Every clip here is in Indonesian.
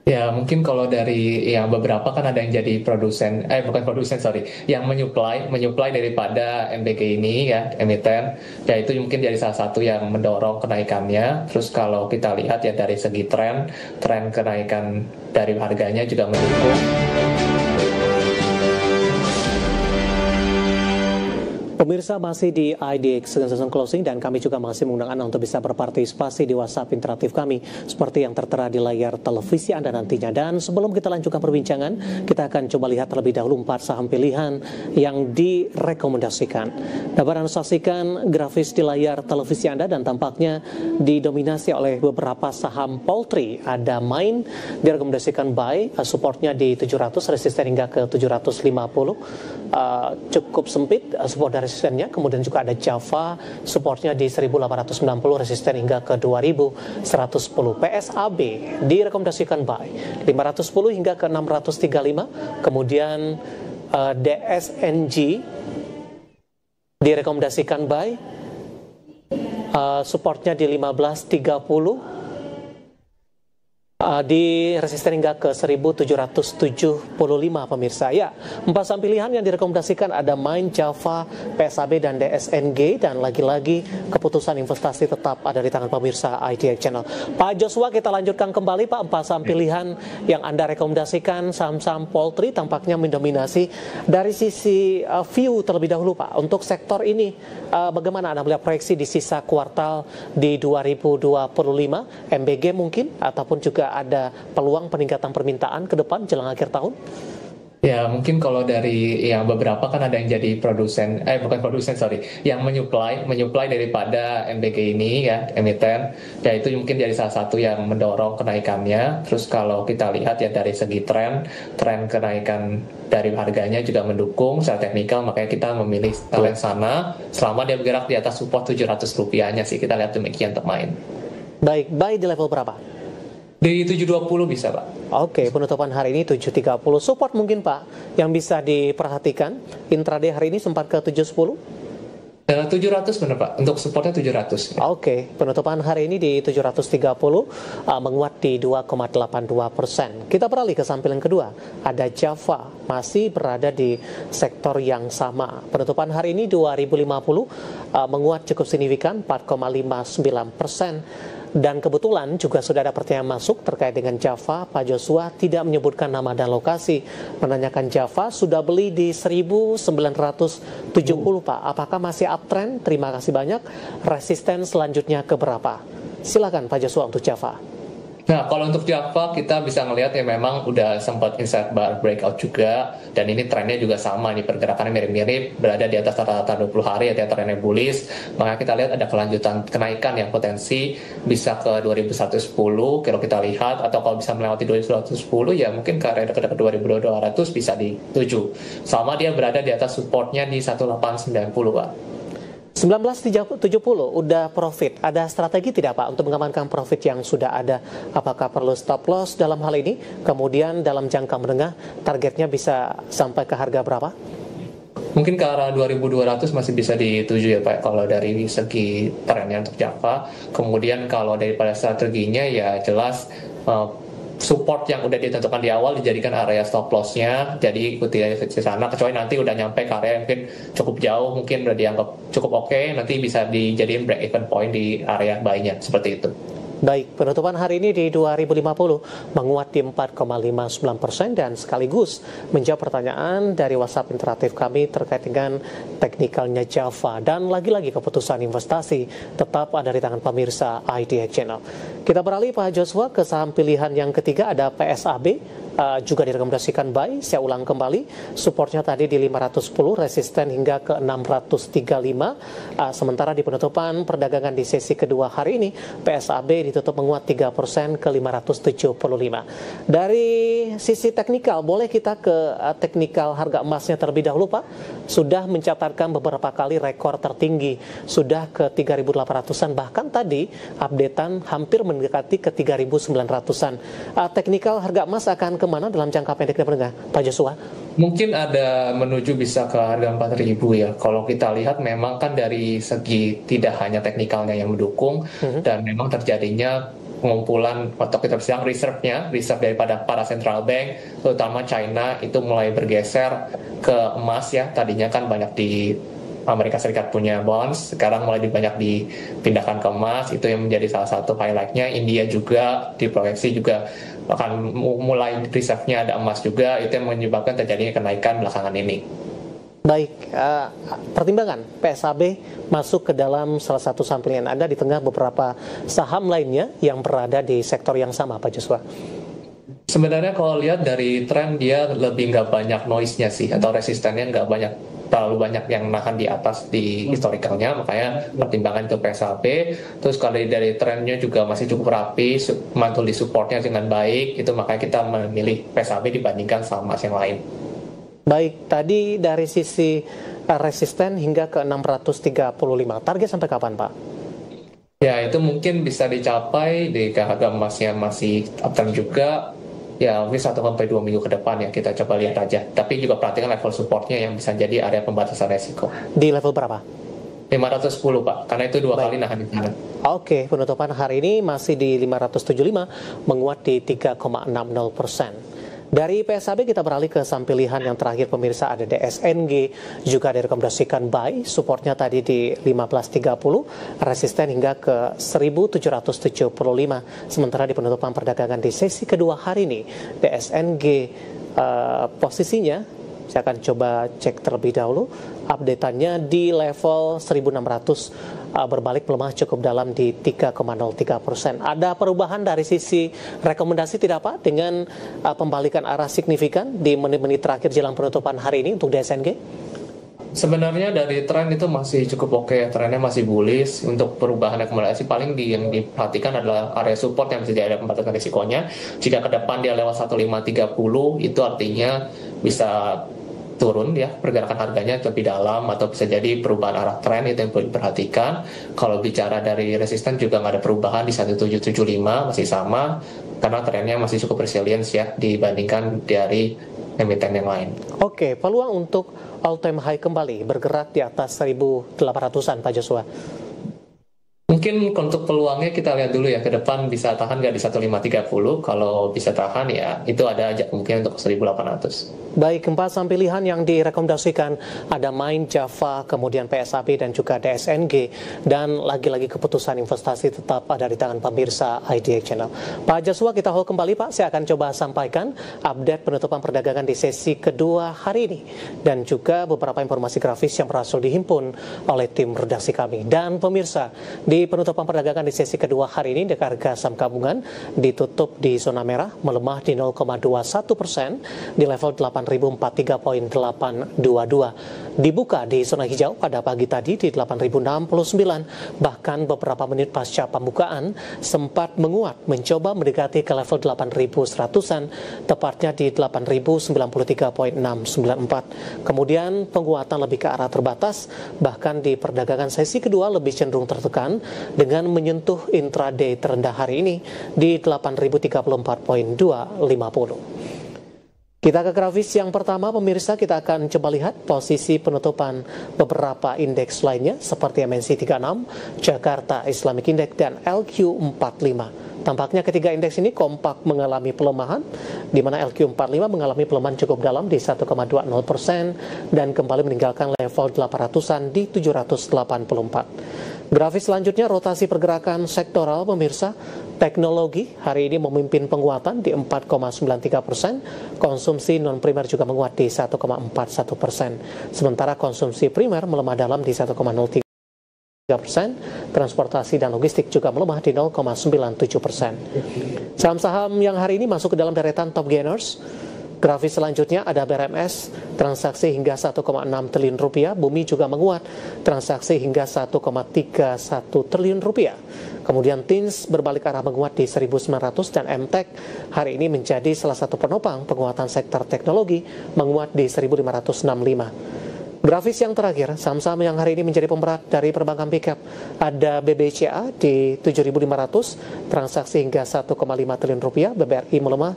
Ya, mungkin kalau dari yang beberapa kan ada yang jadi produsen, bukan produsen, sorry, yang menyuplai daripada MBG ini ya, emiten, ya itu mungkin jadi salah satu yang mendorong kenaikannya. Terus kalau kita lihat ya dari segi tren kenaikan dari harganya juga mendukung. Pemirsa masih di IDX Season Closing dan kami juga masih mengundang Anda untuk bisa berpartisipasi di WhatsApp interaktif kami seperti yang tertera di layar televisi Anda nantinya. Dan sebelum kita lanjutkan perbincangan, kita akan coba lihat terlebih dahulu 4 saham pilihan yang direkomendasikan. Dapat Anda saksikan grafis di layar televisi Anda dan tampaknya didominasi oleh beberapa saham poultry. Ada Main direkomendasikan buy, supportnya di 700, resisten hingga ke 750. Cukup sempit support dari resistennya. Kemudian juga ada Java, supportnya di 1890, resisten hingga ke 2110. PSAB direkomendasikan buy 510 hingga ke 635. Kemudian DSNG direkomendasikan buy, supportnya di 1530, di resisten hingga ke 1775 pemirsa. Ya, 4 saham pilihan yang direkomendasikan ada Main, Java, PSAB dan DSNG, dan lagi-lagi keputusan investasi tetap ada di tangan pemirsa IDX Channel. Pak Joshua, kita lanjutkan kembali Pak, 4 saham pilihan yang Anda rekomendasikan saham-saham poultry tampaknya mendominasi. Dari sisi view terlebih dahulu Pak, untuk sektor ini bagaimana Anda melihat proyeksi di sisa kuartal di 2025, MBG mungkin, ataupun juga ada peluang peningkatan permintaan ke depan jelang akhir tahun? Ya, mungkin kalau dari yang beberapa kan ada yang jadi produsen, bukan produsen, sorry, yang menyuplai daripada MBG ini ya, emiten, ya itu mungkin jadi salah satu yang mendorong kenaikannya. Terus kalau kita lihat ya dari segi tren kenaikan dari harganya juga mendukung secara teknikal, makanya kita memilih tren sana selama dia bergerak di atas support 700 rupiahnya sih, kita lihat demikian untuk Main. Baik, buy di level berapa? Di 720 bisa Pak. Oke, penutupan hari ini 730. Support mungkin Pak yang bisa diperhatikan. Intraday hari ini sempat ke 710. 700 benar Pak, untuk supportnya 700 ya. Oke, penutupan hari ini di 730, menguat di 2,82%. Kita beralih ke samping yang kedua, ada Java, masih berada di sektor yang sama. Penutupan hari ini 2050, menguat cukup signifikan 4,59%. Dan kebetulan juga sudah ada pertanyaan masuk terkait dengan Java. Pak Joshua tidak menyebutkan nama dan lokasi, menanyakan Java sudah beli di 1970 Pak, apakah masih uptrend? Terima kasih banyak. Resisten selanjutnya ke berapa? Silakan Pak Joshua untuk Java. Nah, kalau untuk Java kita bisa ngelihat ya memang udah sempat inside bar breakout juga, dan ini trennya juga sama nih, pergerakannya mirip-mirip, berada di atas rata-rata 20 hari ya, trennya bullish. Maka kita lihat ada kelanjutan kenaikan yang potensi bisa ke 2110 kalau kita lihat, atau kalau bisa melewati 2110 ya mungkin ke area dekat 2200 bisa dituju. Sama dia berada di atas supportnya di 1890 Pak. 1970 udah profit. Ada strategi tidak Pak untuk mengamankan profit yang sudah ada? Apakah perlu stop loss dalam hal ini? Kemudian dalam jangka menengah targetnya bisa sampai ke harga berapa? Mungkin ke arah 2200 masih bisa dituju ya Pak, kalau dari segi trennya untuk Java. Kemudian kalau daripada strateginya ya jelas support yang udah ditentukan di awal dijadikan area stop loss-nya, jadi ikuti aja di sana, kecuali nanti udah nyampe ke area yang mungkin cukup jauh, mungkin udah dianggap cukup oke, nanti bisa dijadiin break even point di area buy-nya, seperti itu. Baik, penutupan hari ini di 2050 menguat di 4,59% dan sekaligus menjawab pertanyaan dari WhatsApp interaktif kami terkait dengan teknikalnya Java. Dan lagi-lagi keputusan investasi tetap ada di tangan pemirsa IDX Channel. Kita beralih Pak Joshua ke saham pilihan yang ketiga, ada PSAB. Juga direkomendasikan buy. Saya ulang kembali, supportnya tadi di 510, resisten hingga ke 635. Sementara di penutupan perdagangan di sesi kedua hari ini, PSAB ditutup menguat 3% ke 575. Dari sisi teknikal, boleh kita ke teknikal harga emasnya terlebih dahulu Pak? Sudah mencatatkan beberapa kali rekor tertinggi, sudah ke 3.800-an, bahkan tadi updatean hampir mendekati ke 3.900-an. Teknikal harga emas akan kemana dalam jangka pendek dan menengah, Pak Joshua? Mungkin ada menuju bisa ke harga 4.000 ya. Kalau kita lihat memang kan dari segi tidak hanya teknikalnya yang mendukung, dan memang terjadinya pengumpulan atau kita bilang reserve daripada para central bank, terutama China itu mulai bergeser ke emas ya. Tadinya kan banyak di Amerika Serikat punya bonds, sekarang mulai banyak dipindahkan ke emas, itu yang menjadi salah satu highlight-nya. India juga diproyeksi juga akan mulai reserve-nya ada emas juga, itu yang menyebabkan terjadinya kenaikan belakangan ini. Baik, pertimbangan PSAB masuk ke dalam salah satu sampingan Anda di tengah beberapa saham lainnya yang berada di sektor yang sama, Pak Joshua. Sebenarnya kalau lihat dari tren dia lebih nggak banyak noise-nya sih, atau resistennya nggak terlalu banyak yang nahan di atas di historicalnya, makanya pertimbangan itu PSAB. Terus kalau dari trennya juga masih cukup rapi, monthly supportnya dengan baik, itu makanya kita memilih PSAB dibandingkan saham yang lain. Baik, tadi dari sisi resisten hingga ke 635, target sampai kapan, Pak? Ya, itu mungkin bisa dicapai di harga emasnya masih uptrend juga. Ya, mungkin 1-2 minggu ke depan ya, kita coba lihat aja. Tapi juga perhatikan level supportnya yang bisa jadi area pembatasan resiko. Di level berapa? 510, Pak, karena itu dua kali nahan di sana. Oke, penutupan hari ini masih di 575, menguat di 3,60%. Dari PSAB kita beralih ke saham pilihan yang terakhir pemirsa, ada DSNG, juga direkomendasikan buy, supportnya tadi di 1530, resisten hingga ke 1775. Sementara di penutupan perdagangan di sesi kedua hari ini, DSNG posisinya, saya akan coba cek terlebih dahulu, update-annya di level 1600, berbalik melemah cukup dalam di 3,03%. Ada perubahan dari sisi rekomendasi tidak Pak dengan pembalikan arah signifikan di menit-menit terakhir jelang penutupan hari ini untuk DSNG? Sebenarnya dari tren itu masih cukup oke, trennya masih bullish. Untuk perubahan rekomendasi paling yang diperhatikan adalah area support yang bisa jadi pembatasan risikonya. Jika ke depan dia lewat 1530, itu artinya bisa turun ya, pergerakan harganya lebih dalam, atau bisa jadi perubahan arah tren, itu yang perlu diperhatikan. Kalau bicara dari resisten juga nggak ada perubahan di 1775, masih sama karena trennya masih cukup resilience ya dibandingkan dari emiten yang lain. Oke, peluang untuk all time high kembali bergerak di atas 1800-an Pak Joshua. Mungkin untuk peluangnya kita lihat dulu ya, ke depan bisa tahan nggak di 1530. Kalau bisa tahan ya itu ada aja mungkin untuk 1800. Baik, 4 saham pilihan yang direkomendasikan ada Main, Java, kemudian PSAB dan juga DSNG, dan lagi-lagi keputusan investasi tetap ada di tangan pemirsa IDX Channel. Pak Joshua, kita hold kembali Pak, saya akan coba sampaikan update penutupan perdagangan di sesi kedua hari ini dan juga beberapa informasi grafis yang berhasil dihimpun oleh tim redaksi kami. Dan pemirsa, di penutupan perdagangan di sesi kedua hari ini, harga saham gabungan ditutup di zona merah, melemah di 0,21% di level 8.043.822. Dibuka di zona hijau pada pagi tadi di 8.069, bahkan beberapa menit pasca pembukaan sempat menguat mencoba mendekati ke level 8.100-an, tepatnya di 8.093.694. Kemudian penguatan lebih ke arah terbatas, bahkan di perdagangan sesi kedua lebih cenderung tertekan dengan menyentuh intraday terendah hari ini di 8.034.250. Kita ke grafis yang pertama pemirsa, kita akan coba lihat posisi penutupan beberapa indeks lainnya seperti MNC 36, Jakarta Islamic Index, dan LQ45. Tampaknya ketiga indeks ini kompak mengalami pelemahan, di mana LQ45 mengalami pelemahan cukup dalam di 1,20% dan kembali meninggalkan level 800-an di 784. Grafis selanjutnya rotasi pergerakan sektoral pemirsa. Teknologi hari ini memimpin penguatan di 4,93%, konsumsi non primer juga menguat di 1,41%, sementara konsumsi primer melemah dalam di 1,03%, transportasi dan logistik juga melemah di 0,97%. Saham-saham yang hari ini masuk ke dalam deretan top gainers. Grafis selanjutnya ada BRMS, transaksi hingga 1,6 triliun rupiah, Bumi juga menguat, transaksi hingga 1,31 triliun rupiah. Kemudian TINS berbalik arah menguat di 1.900 dan MTEK hari ini menjadi salah satu penopang penguatan sektor teknologi, menguat di 1.565. Grafis yang terakhir, saham-saham yang hari ini menjadi pemberat dari perbankan pickup, ada BBCA di 7.500, transaksi hingga 1,5 triliun rupiah, BBRI melemah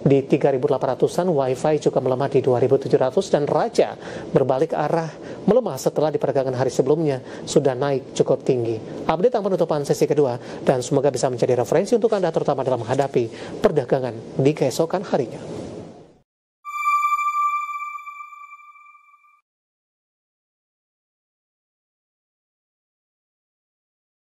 di 3.800-an, Wi-Fi juga melemah di 2.700, dan Raja berbalik arah melemah setelah di perdagangan hari sebelumnya sudah naik cukup tinggi. Update tentang penutupan sesi kedua, dan semoga bisa menjadi referensi untuk Anda terutama dalam menghadapi perdagangan di keesokan harinya.